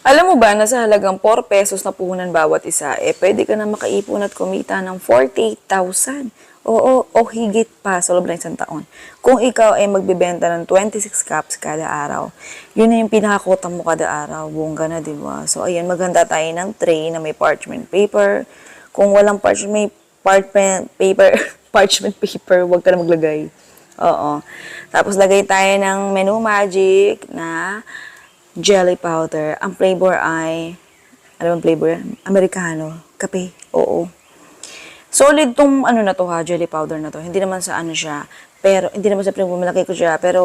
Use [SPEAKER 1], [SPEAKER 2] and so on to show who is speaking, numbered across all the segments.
[SPEAKER 1] Alam mo ba na sa halagang 4 pesos na puhunan bawat isa, pwede ka na makaipon at kumita ng 48,000. Oo, o higit pa sa loob ng isang taon. Kung ikaw ay magbebenta ng 26 cups kada araw, yun na yung pinakakota mo kada araw. Bongga na, di ba? So, ayan, maganda tayo ng tray na may parchment paper. Kung walang parchment paper, parchment paper, huwag ka na maglagay. Oo. Tapos, lagay tayo ng Menu Magic na jelly powder. Ang flavor ay, ano ang flavor yan? Americano. Kape. Oo. Solid tong ano na to ha, jelly powder na to. Hindi naman sa ano siya. Pero, hindi naman sa flavor, malaki ko siya. Pero,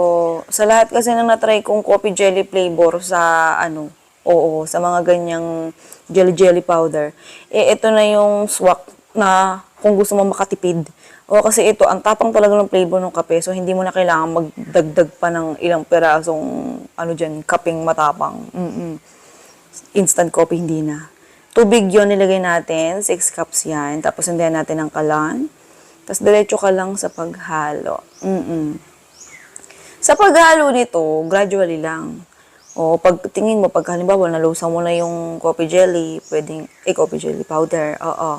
[SPEAKER 1] sa lahat kasi nang natry kong coffee jelly flavor sa ano, oo, sa mga ganyang jelly powder, ito na yung swak na kung gusto mo makatipid. O kasi ito, ang tapang talaga ng flavor ng kape. So, hindi mo na kailangan magdagdag pa ng ilang perasong, ano dyan, kapeng matapang. Instant coffee, hindi na. Tubig yon nilagay natin. 6 cups yan. Tapos, hindihan natin ng kalan. Tapos, diretso ka lang sa paghalo. Sa paghalo nito, gradually lang. O, pag tingin mo, pag halimbawa, nalusaw mo na yung coffee jelly, pwedeng, coffee jelly powder, oo.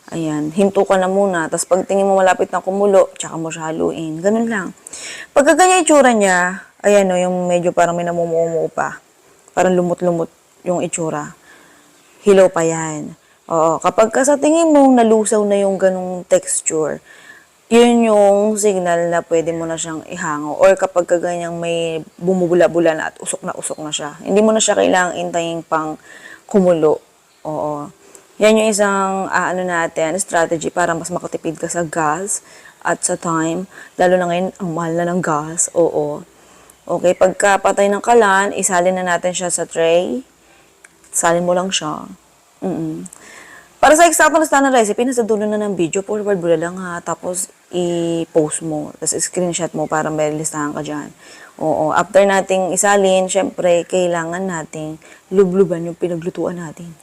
[SPEAKER 1] Ayan, hinto ka na muna. Tapos pag tingin mo malapit na kumulo, tsaka mo siya haluin. Ganun lang. Pagka ganyan itsura niya, ayan o, yung medyo parang may namumuo pa. Parang lumot-lumot yung itsura. Hilaw pa yan. Oo, kapag ka sa tingin mo nalusaw na yung ganung texture, yun yung signal na pwede mo na siyang ihango. Or kapag ka ganyang may bumubula-bula na at usok na siya. Hindi mo na siya kailangang intayin pang kumulo. Oo. Yan yung isang ano natin, strategy para mas makatipid ka sa gas at sa time. Lalo na ngayon, ang mahal na ng gas. Oo. Okay, pagka patay ng kalan, isalin na natin siya sa tray. Salin mo lang siya. Para sa eksakto na standard recipe, nasa dulo na ng video, forward mo na lang ha. Tapos, i-post mo. Tapos, screenshot mo para may listahan ka dyan. Oo. After nating isalin, syempre, kailangan nating lubluban yung pinaglutuan natin.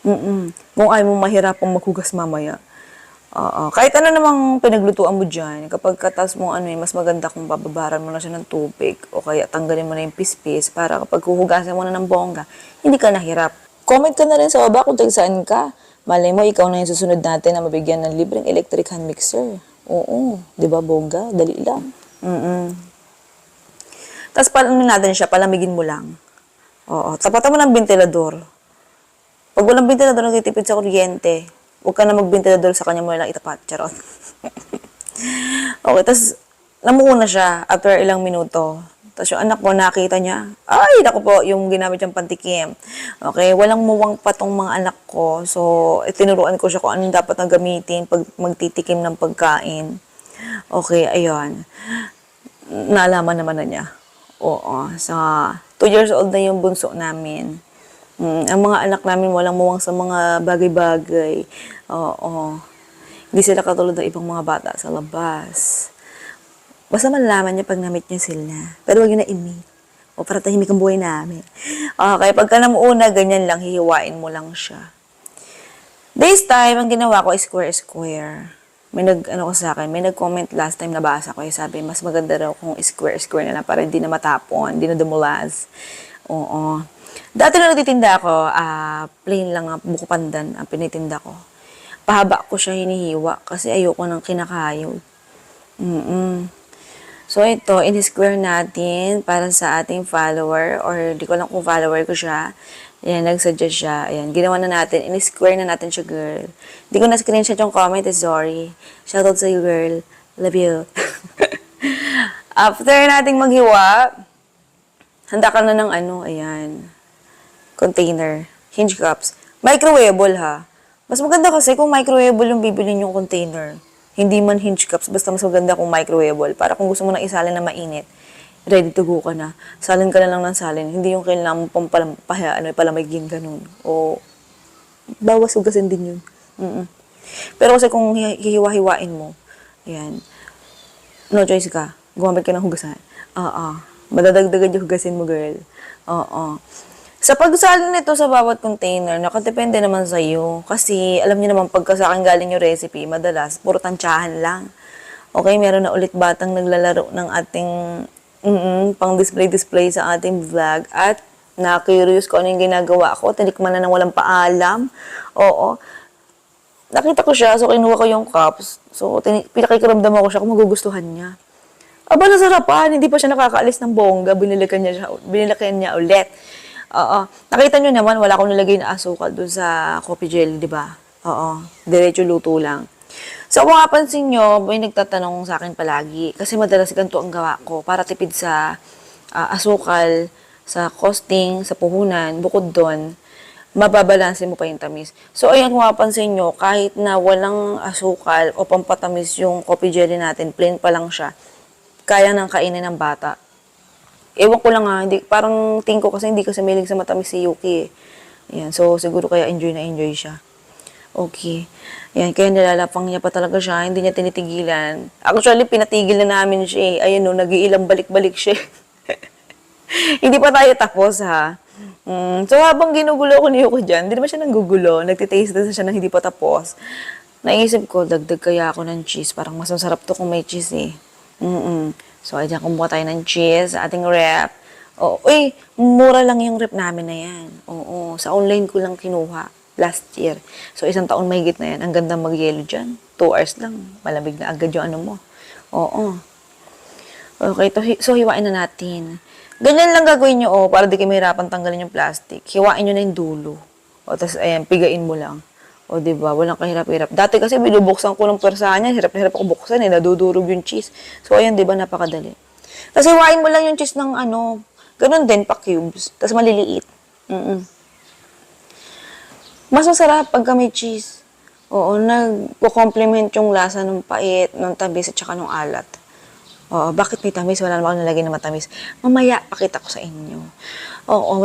[SPEAKER 1] Kung ayaw mo mahirapang maghugas mamaya. Kahit ano namang pinaglutuan mo dyan, kapag katas mo mas maganda kung bababaran mo na siya ng tubig o kaya tanggalin mo na yung pispis para kapag huhugasan mo na ng bongga, hindi ka nahirap. Comment ka na rin sa baba kung saan ka. Malay mo, ikaw na yung susunod natin na mabigyan ng libreng electric hand mixer. Oo, di ba bongga? Dali lang. Tapos natin siya, palamigin mo lang. Oo, tapatan mo ng ventilador. Pag walang ventilador, nagtitipid sa kuryente. Huwag ka na mag-ventilador sa kanya mo lang itapat. Charot. Okay, tapos namuo na siya after ilang minuto. Tapos yung anak ko, nakita niya, ay, naku po, yung ginamit niyang pantikim. Okay, walang muwang pa tong mga anak ko. So, tinuruan ko siya kung anong dapat na gamitin pag magtitikim ng pagkain. Okay, ayun. Naalaman naman na niya. Oo, sa 2 years old na yung bunso namin. Ang mga anak namin walang muwang sa mga bagay-bagay. Oo. Hindi sila katulad ng ibang mga bata sa labas. Basta malalaman niya pag na-meet niya sila. Pero wag niyo na i-meet. O para tahimik ang buhay namin. Okay, pagka namuuna, ganyan lang, hihiwain mo lang siya. This time, ang ginawa ko is square-square. May may nag-comment last time nabasa ko, sabi, mas maganda raw kung square-square na lang para hindi na matapon, hindi na dumulas. Oo. Dati na nagtitinda ako, plain lang, buko pandan ang pinitinda ko. Pahaba ko siya hinihiwa kasi ayoko nang kinakayod. So ito, in-square natin para sa ating follower or di ko lang kung follower ko siya. Ayan, nagsuggest siya. Ayan, ginawa na natin. In-square na natin siya, girl. Di ko na-screenshot yung comment, sorry. Shoutout sa you, girl. Love you. After nating maghiwa, handa ka na ng ayan, container, hinge cups. Microwavable ha. Mas maganda kasi kung microwavable yung bibilin yung container. Hindi man hinge cups, basta mas maganda kung microwavable. Para kung gusto mo na isalin na mainit, ready to go ka na. Salin ka na lang ng salin. Hindi yung kailangan mo pang palamigin ganun. O, bawas hugasin din yun. Pero kasi kung hihiwa-hiwain mo, ayan, no choice ka. Gumamit ka ng hugasan. Madadagdagan yung hugasin mo, girl. Sa pagsalin nito sa bawat container, nakadepende naman sa iyo. Kasi, alam niyo naman, pagka sa akin galing yung recipe, madalas, puro tansyahan lang. Okay, meron na ulit batang naglalaro ng ating pang display sa ating vlog. At na curious ko ano yung ginagawa ko, tinikman na ng walang paalam. Oo. Nakita ko siya, so kinuha ko yung cups. So, pinakikiramdam ko siya kung magugustuhan niya. Aba, nasarapan. Hindi pa siya nakakaalis ng bongga. Binilikan niya ulit. Oo. Nakita niyo naman, wala akong nilagay na asukal dun sa coffee jelly, di ba? Oo. Diretso luto lang. So, kung mapapansin nyo, may nagtatanong sa akin palagi. Kasi madalas ganito ang gawa ko para tipid sa asukal, sa costing, sa puhunan. Bukod doon, mababalanse mo pa yung tamis. So, ayan, kung mapapansin nyo, kahit na walang asukal o pampatamis yung coffee jelly natin, plain pa lang siya, kaya nang kainin ng bata. Ewan ko lang hindi, parang tingin ko kasi hindi kasi mahilig sa matamis si Yuki Ayan, so siguro kaya enjoy na enjoy siya. Okay. Ayan, kaya nilalapang niya pa talaga siya, hindi niya tinitigilan. Actually, pinatigil na namin siya Ayun no, nag-iilang balik-balik siya Hindi pa tayo tapos ha. So habang ginugulo ko ni Yuko dyan, hindi naman siya nanggugulo. Nagtitaste na siya ng hindi pa tapos. Naisip ko, dagdag kaya ako ng cheese. Parang mas masarap to kung may cheese So, ayan, kumuha tayo ng cheese sa ating rep. Mura lang yung rep namin na yan. Oo, sa online ko lang kinuha last year. So, 1 taon mahigit na yan. Ang ganda mag-yelo dyan. 2 hours lang. Malamig na agad yung ano mo. Oo. Okay, so hiwain na natin. Ganyan lang gagawin nyo, para di kayo mahirapan tanggalin yung plastic. Hiwain nyo na yung dulo. Tapos, ayan, pigain mo lang. Diba? Walang kahirap-hirap. Dati kasi binubuksan ko ng pwersahan niya. Hirap na hirap ako buksan nadudurog yung cheese. So, ayan, diba? Napakadali. Tapos, hiwain mo lang yung cheese ng ganun din, pa cubes. Tapos, maliliit. Mas masarap pagka may cheese. Oo, nagpo-complement yung lasa ng pait, ng tamis, at saka ng alat. Bakit may tamis? Wala naman ako nalagay na matamis. Mamaya, pakita ko sa inyo.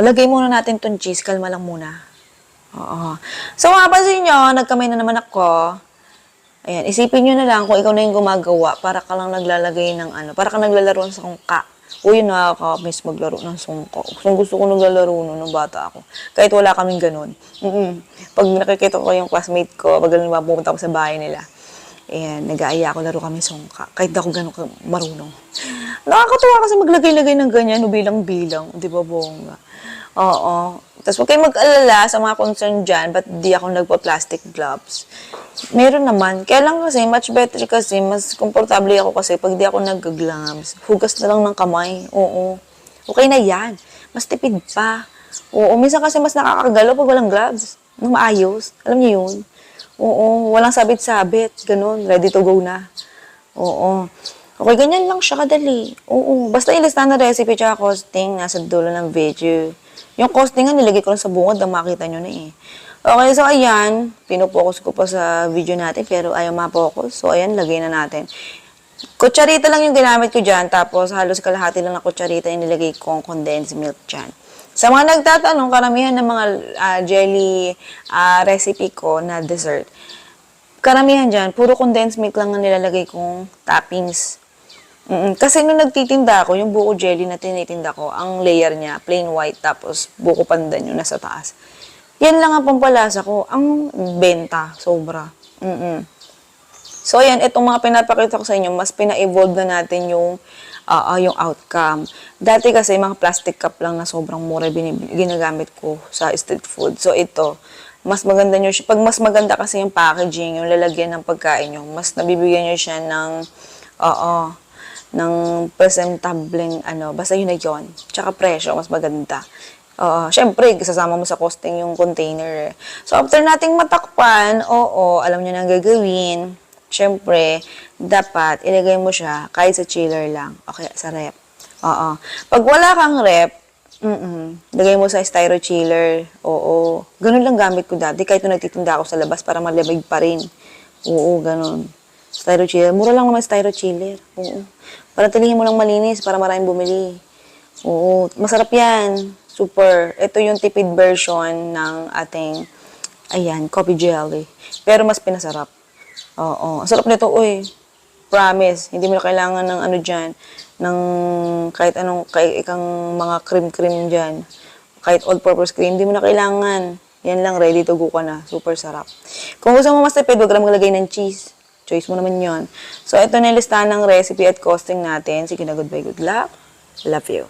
[SPEAKER 1] Lagay muna natin tong cheese. Kalma lang muna. So, mapapansin nyo, nagkamay na naman ako. Ayan, isipin nyo na lang kung ikaw na yung gumagawa para ka lang naglalagay ng para ka naglalaro ng sungka. Yun, nakaka-miss maglaro ng sungka. Gusto ko naglalaro nung bata ako. Kahit wala kaming ganun. Pag nakikita ko yung classmate ko, pag pumunta ako sa bahay nila, ayan, nag-aaya ako, laro kami sungka. Kahit ako ganun marunong. Nakakatuwa kasi maglagay-lagay ng ganyan, bilang-bilang. Di ba, bongga? Tapos huwag kayong mag-alala sa mga concern dyan, ba't di ako nagpa-plastic gloves? Meron naman. Kaya lang kasi, much better kasi, mas komportable ako kasi pag di ako nag-gloves. Hugas na lang ng kamay. Okay na yan. Mas tipid pa. Minsan kasi mas nakakagalaw pag walang gloves. Nang maayos. Alam niyo yun? Walang sabit-sabit. Ganun. Ready to go na. Okay, ganyan lang siya kadali. Basta ilista na recipe tsaka costing, nasa dulo ng video. Yung costing nga, nilagay ko lang sa bungod, na makita nyo na Okay, so ayan, pinupokus ko pa sa video natin, pero ayaw ma-focus. So ayan, lagay na natin. Kutsarita lang yung ginamit ko dyan, tapos halos kalahati lang na kutsarita yung nilagay kong condensed milk dyan. Sa mga nagtatanong, karamihan ng mga jelly recipe ko na dessert, karamihan dyan, puro condensed milk lang ang nilalagay kong toppings. Kasi nung nagtitinda ako, yung buko jelly na tinitinda ko, ang layer niya, plain white, tapos buko pandan yung nasa taas. Yan lang ang pampalasa ko. Ang benta, sobra. So, ayan, itong mga pinapakita ko sa inyo, mas pina-evolve na natin yung outcome. Dati kasi, mga plastic cup lang na sobrang mura ginagamit ko sa street food. So, ito, mas maganda nyo siya. Pag mas maganda kasi yung packaging, yung lalagyan ng pagkain nyo, mas nabibigyan nyo siya ng presentableng basta yun na yun. Tsaka presyo, mas maganda. Syempre, sasama mo sa costing yung container. So, after nating matakpan, alam nyo na ang gagawin. Syempre, dapat ilagay mo siya kahit sa chiller lang. Okay, sa rep. Pag wala kang rep, lagay mo sa styro chiller. Ganun lang gamit ko dati. Kahit nung nagtitinda ako sa labas para malamig pa rin. Ganun. Styro chiller. Mura lang naman styro chiller. Para tilihin mo lang malinis para maraming bumili. Masarap yan. Super. Ito yung tipid version ng ating, coffee jelly. Pero mas pinasarap. Ang sarap nito, Promise. Hindi mo na kailangan ng dyan, ng kahit ikang mga cream dyan. Kahit all-purpose cream, hindi mo na kailangan. Yan lang, ready to go ka na. Super sarap. Kung gusto mo mas tipid, huwag lang maglagay ng cheese. Choice mo naman yon. So, ito na yung listahan ng recipe at costing natin. Sige na, goodbye, good luck. Love you.